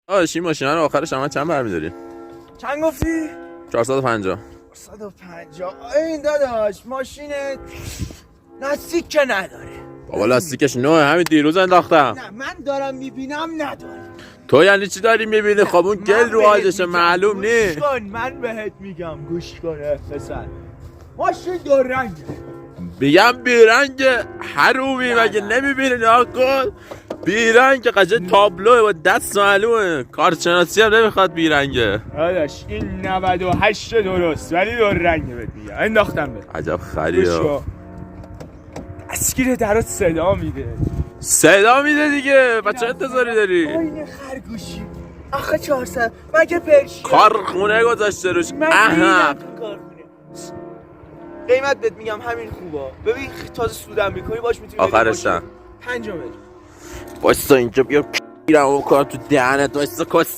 این ماشین رو آخرش هم چند برمی‌داری؟ چند گفتی؟ 450. 450. این داداش ماشین لاستیک که نداره. بابا لاستیکش نوه، همین دیروز انداختم. نه من دارم میبینم نداره. تو یعنی چی داری میبینی؟ خب اون گل رو آجشه معلوم گوش نیست. کن من بهت میگم گوش کن پسر. ماشین دو رنگه. میگم بیرنگ حرومی مگه نمیبینی نگاه کن. بیرنگ قشنگ تابلوه با دست معلومه. کارشناسی هم نمیخواد بیرنگه. داداش این 98 درست ولی دو رنگه بهت میگم. انداختم بهت. عجب خریه. اسکیر درات صدا میده. صدا میده دیگه. بچه انتظاری داری؟ این خرگوشی. آخه 400 مگه پرشی کارخونه گذاشته روش من احمق. کارخونه قیمت بهت میگم همین خوبا. ببین تازه سودم میکنی باش میتونی آخرشم 5 میلیون. بایستا اینجا بیا پیرم و کار تو دهنت. بایستا کس